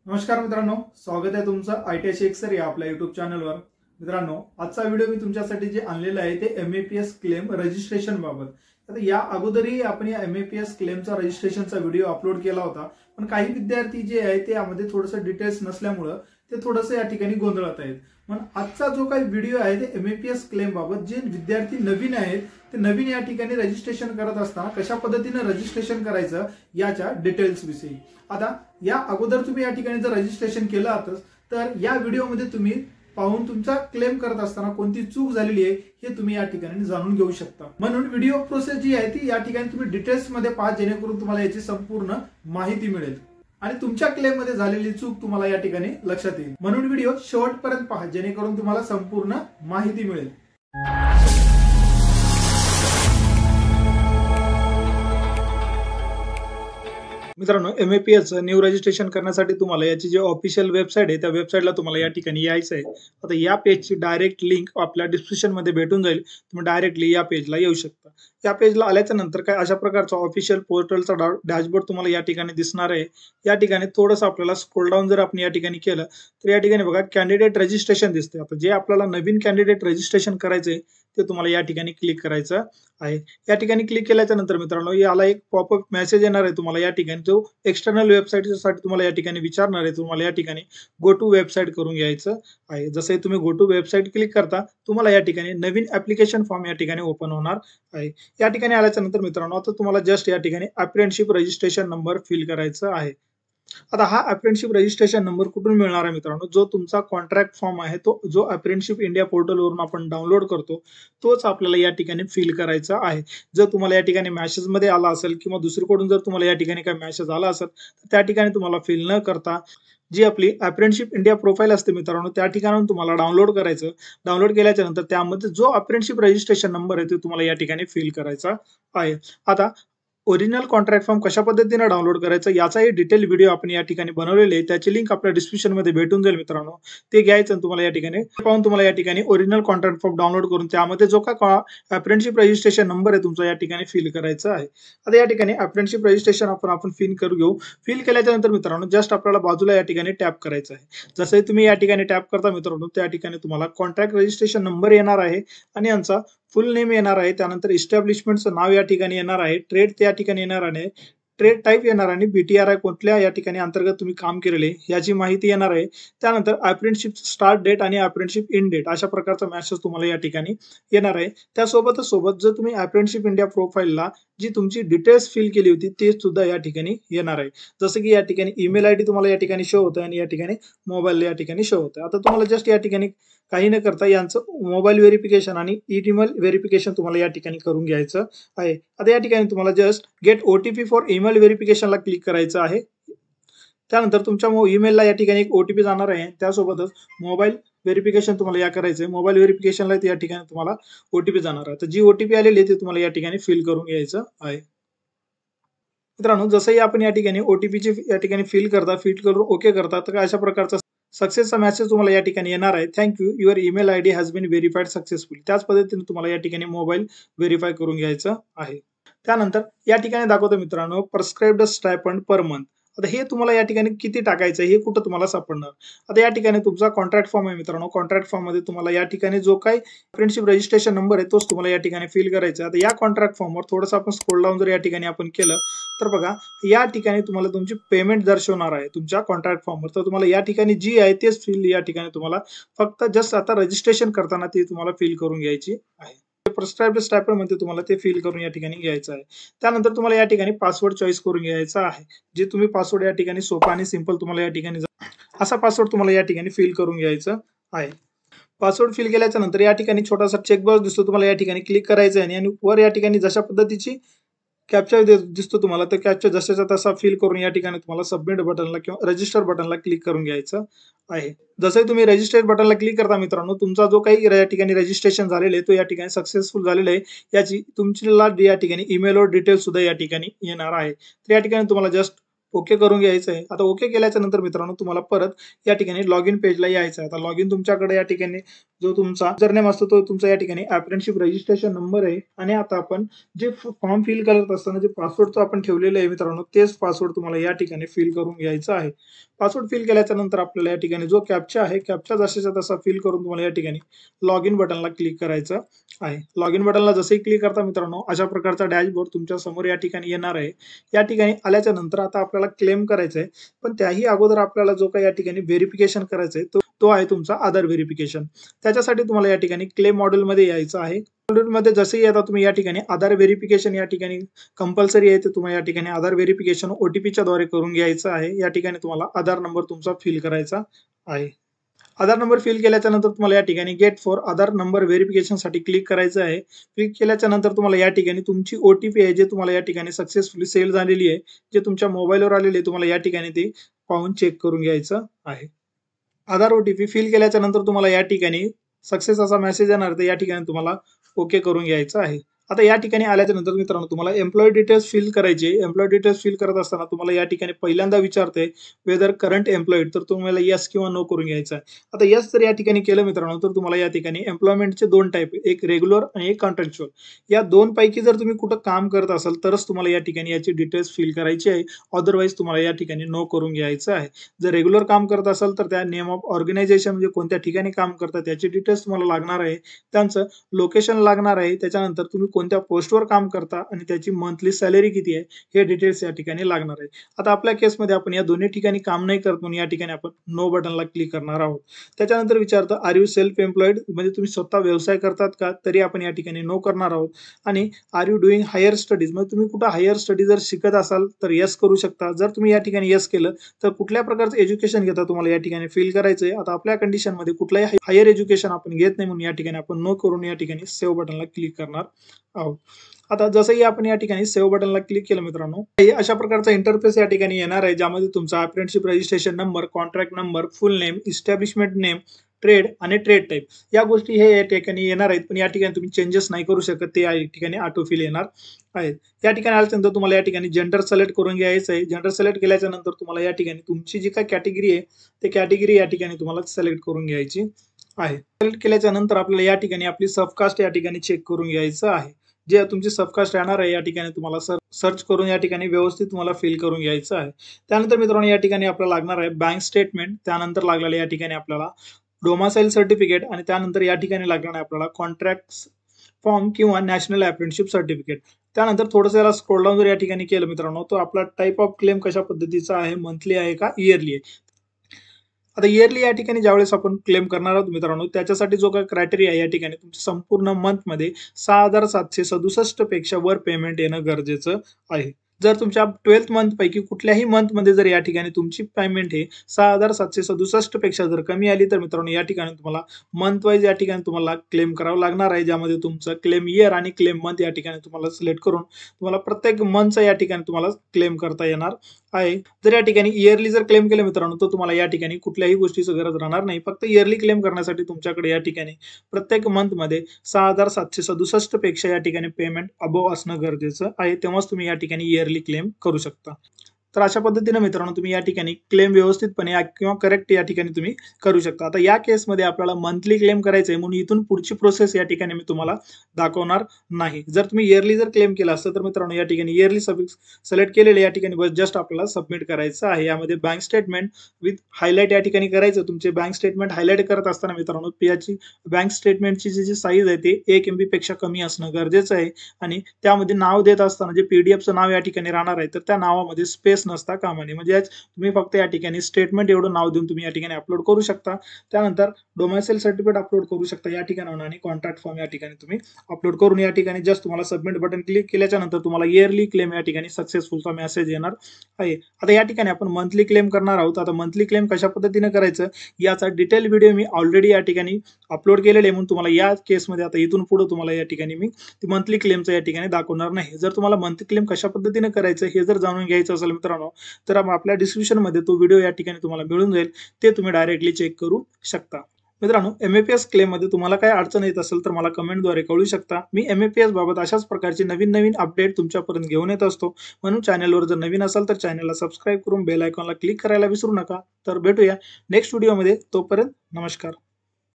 नमस्कार मित्रांनो, स्वागत आहे तुमचं आयटीआय एक्सर या आपल्या युट्यूब चॅनलवर। मित्रांनो, आजचा व्हिडिओ मी तुमच्यासाठी जे आणलेला आहे ते एमएपीएस क्लेम रजिस्ट्रेशन बाबत। आता या अगोदरही आपण या एमएपीएस क्लेमचा रजिस्ट्रेशनचा व्हिडिओ अपलोड केला होता, पण काही विद्यार्थी जे आहे ते यामध्ये थोडंसं डिटेल्स नसल्यामुळे ते थोडंसं या ठिकाणी गोंधळत आहेत। पण आजचा जो काही व्हिडिओ आहे ते एमएपीएस क्लेम बाबत जे विद्यार्थी नवीन आहेत ते नवीन या ठिकाणी रजिस्ट्रेशन करत असताना कशा पद्धतीने रजिस्ट्रेशन करायचं याच्या डिटेल्स विषयी। आता या अगोदर तुम्ही या ठिकाणी जर रजिस्ट्रेशन केलं असेल तर या व्हिडिओमध्ये तुम्ही पाहून तुमचा क्लेम करत असताना कोणती चूक झालेली आहे हे तुम्ही या ठिकाणी जाणून घेऊ शकता। म्हणून व्हिडिओ प्रोसेस जी आहे ती या ठिकाणी तुम्ही डिटेल्स मध्ये पहा, जेणेकरून तुम्हाला याची संपूर्ण माहिती मिळेल आणि तुमच्या क्लेम मध्ये झालेली चूक तुम्हाला या ठिकाणी लक्षात येईल। म्हणून व्हिडिओ शेवटपर्यंत पहा, जेणेकरून तुम्हाला संपूर्ण माहिती मिळेल। मित्रांनो, एमएपीएस न्यू रजिस्ट्रेशन करण्यासाठी तुम्हाला याची जी ऑफिशियल वेबसाईट आहे त्या वेबसाईटला तुम्हाला या ठिकाणी यायचं आहे। आता या पेजची डायरेक्ट लिंक आपल्या डिस्क्रिप्शन मध्ये भेटून जाईल, तुम्ही डायरेक्टली या पेजला येऊ शकता। या पेजला आल्याच्या नंतर काय अशा प्रकारचा ऑफिशियल पोर्टलचा डॅशबोर्ड तुम्हाला या ठिकाणी दिसणार आहे। या ठिकाणी थोडंसं आपल्याला स्क्रोल डाऊन जर आपण या ठिकाणी केलं तर या ठिकाणी बघा कॅन्डिडेट रजिस्ट्रेशन दिसते। आता जे आपल्याला नवीन कॅन्डिडेट रजिस्ट्रेशन करायचंय ते तुम्हाला या ठिकाणी क्लिक करायचं आहे। या ठिकाणी क्लिक केल्याच्या नंतर मित्रांनो याला एक पॉपअप मेसेज येणार आहे तुम्हाला या ठिकाणी, जो एक्सटर्नल वेबसाईटसाठी तुम्हाला या ठिकाणी विचारणार आहे। तुम्हाला या ठिकाणी गो टू वेबसाईट करून घ्यायचं आहे। जसं तुम्ही गो टू वेबसाईट क्लिक करता तुम्हाला या ठिकाणी नवीन ऍप्लिकेशन फॉर्म या ठिकाणी ओपन होणार आहे। या ठिकाणी आल्याच्या नंतर मित्रांनो आता तुम्हाला जस्ट या ठिकाणी अप्रेंटिसशिप रजिस्ट्रेशन नंबर फिल करायचा आहे। आता हा अप्रेंटिसशिप रजिस्ट्रेशन नंबर कुठून मिळणार आहे मित्रांनो, जो तुमचा कॉन्ट्रॅक्ट फॉर्म आहे तो जो अप्रेंटिसशिप इंडिया पोर्टलवरून आपण डाउनलोड करतो तोच आपल्याला या ठिकाणी फिल करायचा आहे। जर तुम्हाला या ठिकाणी मेसेज मध्ये आला असेल किंवा दुसरीकडून जर तुम्हाला या ठिकाणी काही मेसेज आला असेल तर त्या ठिकाणी तुम्हाला फिल न करता जी आपली अप्रेंटिसशिप इंडिया प्रोफाईल असते मित्रांनो त्या ठिकाणाहून तुम्हाला डाउनलोड करायचं। डाउनलोड केल्याच्या नंतर त्यामध्ये जो अप्रेंटिसशिप रजिस्ट्रेशन नंबर आहे तो तुम्हाला या ठिकाणी फिल करायचा आहे। आता ओरिजिनल कॉन्ट्रॅक्ट फॉर्म कशा पद्धतीने डाउनलोड करायचं याचाही डिटेल व्हिडिओ आपण या ठिकाणी बनवलेले आहे, त्याची लिंक आपल्या डिस्क्रिप्शन मध्ये भेटून जाईल मित्रांनो। ते घ्यायचं तुम्हाला या ठिकाणी पाहून तुम्हाला या ठिकाणी ओरिजिनल कॉन्ट्रॅक्ट फॉर्म डाउनलोड करून त्यामध्ये जो काय अप्रेंटिसशिप रजिस्ट्रेशन नंबर आहे तुमचा या ठिकाणी फिल करायचा आहे। आता या ठिकाणी अप्रेंटिसशिप रजिस्ट्रेशन आपण फिल करू घेऊ। फिल केल्याच्या नंतर मित्रांनो जस्ट आपल्याला बाजूला या ठिकाणी टॅप करायचं आहे। जसं तुम्ही या ठिकाणी टॅप करता मित्रांनो त्या ठिकाणी तुम्हाला कॉन्ट्रॅक्ट रजिस्ट्रेशन नंबर येणार आहे आणि यांचा फुल नेम येणार आहे। त्यानंतर इस्टॅब्लिशमेंटचं नाव या ठिकाणी येणार आहे, ट्रेड त्या ठिकाणी येणार आहे, ट्रेड टाईप येणार आणि बीटीआरआय कोणत्या या ठिकाणी अंतर्गत तुम्ही काम केलेले याची माहिती येणार आहे। त्यानंतर अप्रेंटिसशिप स्टार्ट डेट आणि अप्रेंटिसशिप इन डेट अशा प्रकारचा मेसेज तुम्हाला या ठिकाणी येणार आहे। त्यासोबतच जर तुम्ही अप्रेंटिसशिप इंडिया प्रोफाईलला जी तुमची डिटेल्स फिल केली होती ते सुद्धा या ठिकाणी येणार आहे। जसं की या ठिकाणी ईमेल आयडी तुम्हाला या ठिकाणी शो होतं आणि या ठिकाणी मोबाईल या ठिकाणी शो होतं। आता तुम्हाला जस्ट या ठिकाणी काही न करता यांचं मोबाईल व्हेरिफिकेशन आणि ईमेल व्हेरिफिकेशन तुम्हाला या ठिकाणी करून घ्यायचं आहे। आता या ठिकाणी तुम्हाला just get OTP for email व्हेरिफिकेशनला क्लिक करायचं आहे। त्यानंतर तुमच्या ईमेलला या ठिकाणी एक ओटीपी जाणार आहे, त्यासोबतच मोबाईल व्हेरिफिकेशन तुम्हाला या करायचंय। मोबाईल व्हेरिफिकेशनला या ठिकाणी तुम्हाला ओटीपी जाणार आहे, तर जी ओटीपी आलेली आहे ती तुम्हाला या ठिकाणी फिल करून घ्यायचं आहे। मित्रांनो जसंही आपण या ठिकाणी ओटीपीची या ठिकाणी फिल करून ओके करता तर अशा प्रकारचा सक्सेसचा मेसेज तुम्हाला या ठिकाणी येणार आहे। Thank you, your email ID has been verified successfully. त्याच पद्धतीने तुम्हाला या ठिकाणी मोबाईल व्हेरीफाय करून घ्यायचं आहे। त्यानंतर या ठिकाणी दाखवतो मित्रांनो प्रिस्क्राइब्ड स्टायपंड पर मंथ। आता हे तुम्हाला या ठिकाणी किती टाकायचं हे कुठं तुम्हाला सापडणार। आता या ठिकाणी तुमचा कॉन्ट्रॅक्ट फॉर्म आहे मित्रांनो, कॉन्ट्रॅक्ट फॉर्म मध्ये तुम्हाला या ठिकाणी जो काही अप्रेंटिसशिप रजिस्ट्रेशन नंबर आहे तोच तुम्हाला या ठिकाणी फिल करायचा आहे। आता या कॉन्ट्रॅक्ट फॉर्मवर थोडंसं आपण स्क्रोल डाऊन जर या ठिकाणी आपण केलं तर बघा या ठिकाणी तुम्हाला तुमची पेमेंट दर्शवणार आहे तुमच्या कॉन्ट्रॅक्ट फॉर्मवर। तर तुम्हाला या ठिकाणी जी आहे तेच फिल या ठिकाणी तुम्हाला फक्त जस्ट आता रजिस्ट्रेशन करताना ती तुम्हाला फिल करून घ्यायची आहे। प्रिस्क्राइब्ड स्टायपंड मध्ये तुम्हाला ते फिल करून या ठिकाणी घ्यायचं आहे। त्यानंतर तुम्हाला या ठिकाणी पासवर्ड चॉईस करून घ्यायचा आहे। जे तुम्ही पासवर्ड या ठिकाणी सोपा आणि सिंपल तुम्हाला या ठिकाणी असा पासवर्ड तुम्हाला या ठिकाणी फिल करून घ्यायचं आहे। पासवर्ड फिल केल्याच्या नंतर या ठिकाणी छोटासा चेकबॉक्स दिसतो, तुम्हाला या ठिकाणी क्लिक करायचं आहे आणि वर या ठिकाणी जशा पद्धतीची कॅप्चा दिसतो तुम्हाला तर कॅप्चा जशाचा तसा फिल करून या ठिकाणी तुम्हाला सबमिट बटनला किंवा रजिस्टर बटनला क्लिक करून घ्यायचं आहे। जसं तुम्ही रजिस्टर बटनला क्लिक करता मित्रांनो तुमचा जो काही या ठिकाणी रजिस्ट्रेशन झालेलं आहे तो या ठिकाणी सक्सेसफुल झालेला आहे याची तुमच्याला या ठिकाणी ईमेलवर डिटेल्स सुद्धा या ठिकाणी येणार आहे। तर या ठिकाणी तुम्हाला जस्ट ओके करून घ्यायचं आहे। आता ओके केल्याच्या नंतर मित्रांनो तुम्हाला परत या ठिकाणी लॉग इन पेजला यायचं आहे। आता लॉग इन तुमच्याकडे या ठिकाणी जो तुमचा युजरनेम असतो तो तुमचा या ठिकाणी अप्रेंटिसशिप रजिस्ट्रेशन नंबर आहे आणि आता आपण जे फॉर्म फिल करत असताना जे पासवर्ड आपण ठेवलेलं आहे मित्रांनो तेच पासवर्ड तुम्हाला या ठिकाणी फिल करून घ्यायचं आहे. पासवर्ड फिल केल्याच्या नंतर आपल्याला या ठिकाणी जो कॅप्चा आहे कॅप्चा जशाचा तसा फिल करून तुम्हाला या ठिकाणी लॉग इन बटनला क्लिक करायचं आहे. लॉग इन बटनला जसंही क्लिक करता मित्रांनो अशा प्रकारचा डॅशबोर्ड तुमच्या समोर या ठिकाणी येणार आहे. या ठिकाणी आल्याच्या नंतर आता आपल्याला क्लेम करायचं आहे, पण त्याही अगोदर आपल्याला जो काही या ठिकाणी व्हेरिफिकेशन करायचं आहे तो आहे तुमचा आधार व्हेरिफिकेशन. त्याच्यासाठी तुम्हाला या ठिकाणी क्लेम मॉड्यूलमध्ये यायचं आहे. मॉड्यूलमध्ये जसंही आता तुम्ही या ठिकाणी आधार व्हेरिफिकेशन या ठिकाणी कंपल्सरी आहे, ते तुम्हाला या ठिकाणी आधार व्हेरिफिकेशन ओटीपीच्या द्वारे करून घ्यायचं आहे. या ठिकाणी तुम्हाला आधार नंबर तुमचा फिल करायचा आहे. आधार नंबर फिल केल्याच्या नंतर तुम्हाला या ठिकाणी गेट फॉर आधार नंबर व्हेरिफिकेशनसाठी क्लिक करायचं आहे. क्लिक केल्याच्या नंतर तुम्हाला या ठिकाणी तुमची ओटीपी आहे जे तुम्हाला या ठिकाणी सक्सेसफुली सेल झालेली आहे, जे तुमच्या मोबाईलवर आलेली आहे, तुम्हाला या ठिकाणी ते पाहून चेक करून घ्यायचं आहे. आधार ओटीपी फिल केल्याच्या नंतर तुम्हाला या ठिकाणी सक्सेस असा मेसेज येणार, तर या ठिकाणी तुम्हाला ओके करून घ्यायचं आहे. आता या ठिकाणी आल्याच्या नंतर मित्रांनो तुम्हाला एम्प्लॉई डिटेल्स फिल करायचे. एम्प्लॉई डिटेल्स फिल करत असताना तुम्हाला या ठिकाणी पहिल्यांदा विचारते वेदर करंट एम्प्लॉईड, तर तुम्हाला येस किंवा नो करून घ्यायचं आहे. आता येस जर या ठिकाणी केलं मित्रांनो तर तुम्हाला या ठिकाणी एम्प्लॉयमेंटचे 2 टाईप, एक रेग्युलर आणि एक कॉन्ट्रॅक्च्युअल. या 2 पैकी जर तुम्ही कुठं काम करत असाल तरच तुम्हाला या ठिकाणी याची डिटेल्स फिल करायची आहे. अदरवाईज तुम्हाला या ठिकाणी नो करून घ्यायचं आहे. जर रेग्युलर काम करत असाल तर त्या नेम ऑफ ऑर्गनायझेशन म्हणजे कोणत्या ठिकाणी काम करतात त्याची डिटेल्स तुम्हाला लागणार आहे. त्यांचं लोकेशन लागणार आहे. त्याच्यानंतर तुम्ही कोणत्या पोस्टवर काम करता आणि त्याची मंथली सॅलरी किती आहे हे डिटेल्स या ठिकाणी लागणार आहे. आता आपल्या केसमध्ये आपण या दोन्ही ठिकाणी काम नाही करत म्हणून या ठिकाणी आपण नो बटनला क्लिक करणार आहोत. त्याच्यानंतर विचारतं आर यू सेल्फ एम्प्लॉईड, म्हणजे तुम्ही स्वतः व्यवसाय करतात का, तरी आपण या ठिकाणी नो करणार आहोत. आणि are you doing higher studies, म्हणजे तुम्ही कुठं हायर स्टडी जर शिकत असाल तर येस करू शकता. जर तुम्ही या ठिकाणी येस केलं तर कुठल्या प्रकारचं एज्युकेशन घेता तुम्हाला या ठिकाणी फिल करायचं आहे. आता आपल्या कंडिशनमध्ये कुठलाही हायर एज्युकेशन आपण घेत नाही म्हणून या ठिकाणी आपण नो करून या ठिकाणी सेव्ह बटनला क्लिक करणार आहोत. आता जसंही आपण या ठिकाणी सेव्ह बटनला क्लिक केलं मित्रांनो, हे अशा प्रकारचा इंटरफेस या ठिकाणी येणार आहे, ज्यामध्ये तुमचा apprenticeship registration number, contract number, फुल नेम, इस्टॅब्लिशमेंट नेम, ट्रेड आणि ट्रेड टाईप या गोष्टी हे या ठिकाणी येणार आहेत. पण या ठिकाणी तुम्ही चेंजेस नाही करू शकत, ते या ठिकाणी ऑटो फिल येणार आहेत. या ठिकाणी आल्यानंतर तुम्हाला या ठिकाणी जेंडर सिलेक्ट करून घ्यायचं आहे. जेंडर सिलेक्ट केल्याच्या नंतर तुम्हाला या ठिकाणी तुमची जी काय कॅटेगरी आहे ते कॅटेगरी या ठिकाणी तुम्हाला सिलेक्ट करून घ्यायची आहे. सिलेक्ट केल्याच्या नंतर आपल्याला या ठिकाणी आपली सबकास्ट या ठिकाणी चेक करून घ्यायचं आहे. जे तुमची सबकास्ट राहणार आहे या ठिकाणी तुम्हाला सर्च करून या ठिकाणी व्यवस्थित तुम्हाला फिल करून घ्यायचं आहे. त्यानंतर मित्रांनो या ठिकाणी आपल्याला लागणार आहे बँक स्टेटमेंट, त्यानंतर लागलेलं या ठिकाणी आपल्याला डोमासाईल सर्टिफिकेट आणि त्यानंतर या ठिकाणी लागणार आहे आपल्याला कॉन्ट्रॅक्ट फॉर्म किंवा नॅशनल अप्रेंटिसशिप सर्टिफिकेट. त्यानंतर थोडंसं याला स्क्रोल डाऊन जर या ठिकाणी केलं मित्रांनो तो आपला टाईप ऑफ क्लेम कशा पद्धतीचा आहे, मंथली आहे का इयरली आहे. आता इयरली या ठिकाणी ज्यावेळेस आपण क्लेम करणार आहोत मित्रांनो त्याच्यासाठी जो काही क्रायटेरिया या ठिकाणी तुमच्या संपूर्ण मंथमध्ये 6,767 पेक्षा वर पेमेंट येणं गरजेचं आहे. जर तुमच्या 12th मंथ पैकी कुठल्याही मंथमध्ये जर या ठिकाणी तुमची पेमेंट हे 6,767 पेक्षा जर कमी आली तर मित्रांनो या ठिकाणी तुम्हाला मंथ वाईज या ठिकाणी तुम्हाला क्लेम करावं लागणार आहे, ज्यामध्ये तुमचं क्लेम इयर आणि क्लेम मंथ या ठिकाणी तुम्हाला सिलेक्ट करून तुम्हाला प्रत्येक मंथचा या ठिकाणी तुम्हाला क्लेम करता येणार आहे. जर या ठिकाणी इयरली जर क्लेम केलं मित्रांनो तर तुम्हाला या ठिकाणी कुठल्याही गोष्टीची गरज राहणार नाही. फक्त इयरली क्लेम करण्यासाठी तुमच्याकडे या ठिकाणी प्रत्येक मंथमध्ये 6,767 पेक्षा या ठिकाणी पेमेंट अबोव असणं गरजेचं आहे, तेव्हाच तुम्ही या ठिकाणी इयरली क्लेम करू शकता. तर अशा पद्धतीने मित्रांनो तुम्ही या ठिकाणी क्लेम व्यवस्थितपणे किंवा करेक्ट या ठिकाणी तुम्ही करू शकता. आता या केसमध्ये आपल्याला मंथली क्लेम करायचं आहे म्हणून इथून पुढची प्रोसेस या ठिकाणी मी तुम्हाला दाखवणार नाही. जर तुम्ही इयरली जर क्लेम केलं असतं तर मित्रांनो या ठिकाणी इयरली सिलेक्ट केलेले या ठिकाणी बस जस्ट आपल्याला सबमिट करायचं आहे. यामध्ये बँक स्टेटमेंट विथ हायलाइट या ठिकाणी करायचं. तुमचे बँक स्टेटमेंट हायलाइट करत असताना मित्रांनो याची बँक स्टेटमेंटची जी साईज आहे ते 1 MB पेक्षा कमी असणं गरजेचं आहे आणि त्यामध्ये नाव देत असताना जे पीडीएफचं नाव या ठिकाणी राहणार आहे तर त्या नावामध्ये स्पेस नसता कामा नये. म्हणजे तुम्ही फक्त या ठिकाणी स्टेटमेंट एवढं नाव देऊन तुम्ही या ठिकाणी अपलोड करू शकता. त्यानंतर डोमेसाईल सर्टिफिकेट अपलोड करू शकता या ठिकाणी आणि कॉन्ट्रॅक्ट फॉर्म या ठिकाणी तुम्ही अपलोड करून या ठिकाणी जस्ट तुम्हाला सबमिट बटन क्लिक केल्याच्या नंतर तुम्हाला इयरली क्लेम या ठिकाणी सक्सेसफुलचा मेसेज येणार आहे. आता या ठिकाणी आपण मंथली क्लेम करणार आहोत. आता मंथली क्लेम कशा पद्धतीने करायचं याचा डिटेल व्हिडिओ मी ऑलरेडी या ठिकाणी अपलोड केलेले आहे म्हणून तुम्हाला या केसमध्ये आता इथून पुढे तुम्हाला या ठिकाणी मी मंथली क्लेमचं या ठिकाणी दाखवणार नाही. जर तुम्हाला मंथली क्लेम कशा पद्धतीने करायचं हे जर जाणून घ्यायचं असेल मित्रांनो तर आपल्या डिस्क्रिप्शनमध्ये तो व्हिडिओ या ठिकाणी तुम्हाला मिळून जाईल, ते तुम्ही डायरेक्टली चेक करू शकता. मित्रांनो MAPS क्लेममध्ये तुम्हाला काय अडचण येत असेल तर मला कमेंटद्वारे कळू शकता. मी MAPS बाबत अशाच प्रकारची नवीन अपडेट तुमच्यापर्यंत घेऊन येत असतो. म्हणून चॅनलवर जर नवीन असाल तर चॅनलला सबस्क्राईब करून बेल आयकॉनला क्लिक करायला विसरू नका. तर भेटूया नेक्स्ट व्हिडिओमध्ये. तोपर्यंत नमस्कार.